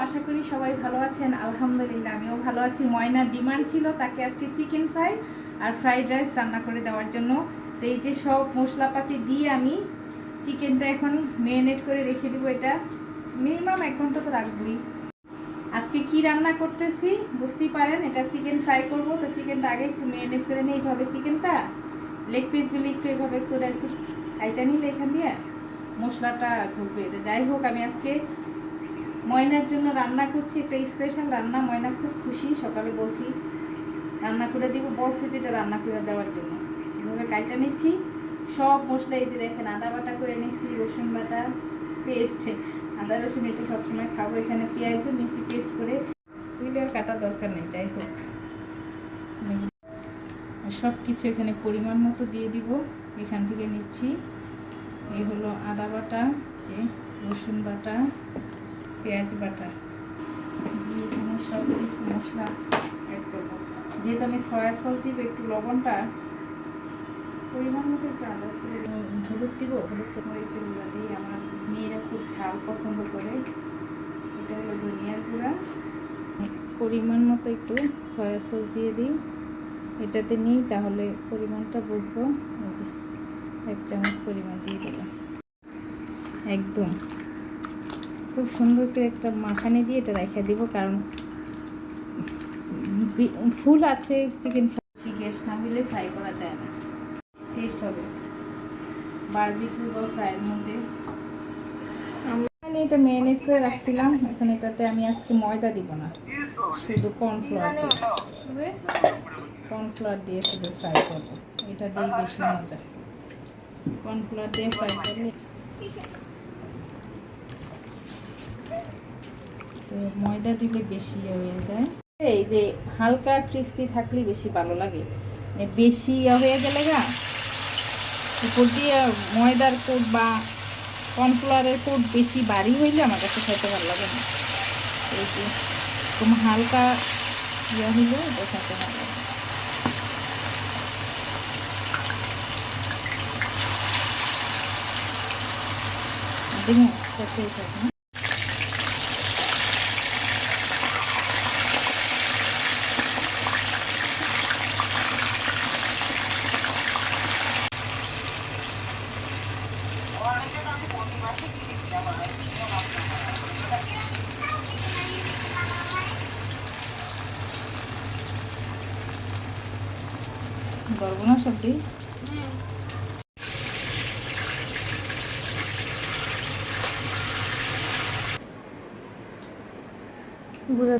আশা করি সবাই ভালো আছেন। আলহামদুলিল্লাহ আমিও ভালো আছি। ময়নার ডিমান্ড ছিল তাকে আজকে চিকেন ফ্রাই আর ফ্রাইড রাইস রান্না করে দেওয়ার জন্য। তো এই যে সব মশলাপাতি দিয়ে আমি চিকেনটা এখন ম্যারিনেট করে রেখে দেবো। এটা মিনিমাম 1 ঘন্টা তো রাখবই। আজকে কি রান্না করতেছি বুঝতেই পারেন, এটা চিকেন ফ্রাই করব। তো চিকেনটা আগে একটু ম্যারিনেট করে নিই। এইভাবে চিকেনটা লেগ পিসগুলি একটু এভাবে করে একটু খাইটা নিলে এখান দিয়ে মশলাটা ঢুকবে। তো যাই হোক, আমি আজকে ময়নার জন্য রান্না করছি একটা স্পেশাল রান্না। ময়না খুব খুশি, সকালে বলছি রান্না করে দিব, বলছে যেটা রান্না করে দেওয়ার জন্য। এভাবে কাইটা নিচ্ছি সব মশলা। এই যে দেখেন আদা বাটা করে নিচ্ছি, রসুন বাটা পেস্ট, আদা রসুন এটা সবসময় খাবো। এখানে পেঁয়াজও মিক্সি পেস্ট করে দিলে আর কাটার দরকার নেই। যাই হোক, সব কিছু এখানে পরিমাণ মতো দিয়ে দিব। এখান থেকে নিচ্ছি এই হলো আদা বাটা, যে রসুন বাটা, পেঁয়াজ বাটা দিয়ে এখানে সব কিছু মশলা অ্যাড করবো। যেহেতু আমি সয়া সস দিব, একটু লবণটা পরিমাণ মতো একটু আন্দাজ করে হলুদ দিব। হলুদ তো মরিচ গুঁড়া দিই, আমার মেয়েরা খুব ঝাল পছন্দ করে। এটা হলো ধনিয়ার গুঁড়া। পরিমাণ মতো একটু সয়া সস দিয়ে দিই এটাতে নিই, তাহলে পরিমাণটা বুঝবো। এই যে 1 চামচ পরিমাণ দিয়ে দিলাম। একদম খুব সুন্দর করে একটা মাখানি দিয়ে এটা রেখে দিব, কারণ ফুল আছে চিকেন ফ্রাই। গ্যাস না হলে ফ্রাই করা যায় না, টেস্ট হবে বারবিকিউ বা ফ্রাইয়ের মধ্যে। আমি এটা ম্যারিনেট করে রাখছিলাম। এখন এটাতে আমি আজকে ময়দা দিব না, শুধু কর্নফ্লাওয়ার দিয়ে, কর্নফ্লাওয়ার দিয়ে শুধু ফ্রাই করবো। এটা দিয়ে বেশি মজা, কর্নফ্লাওয়ার দিয়ে ফ্রাই করলে। তো ময়দা দিলে বেশি হয়ে যায়। এই যে হালকা ক্রিস্পি থাকলে বেশি ভালো লাগে, বেশি হয়ে গেলে গা উপর দিয়ে ময়দার কোট বা কর্নফ্লাওয়ারের কোট বেশি ভারী হইলে আমার কাছে খাইতে ভালো লাগে না। এই যে এরকম হালকা হইলে এটা খাইতে ভালো লাগে। দেখুন করবো না সবজি বুঝা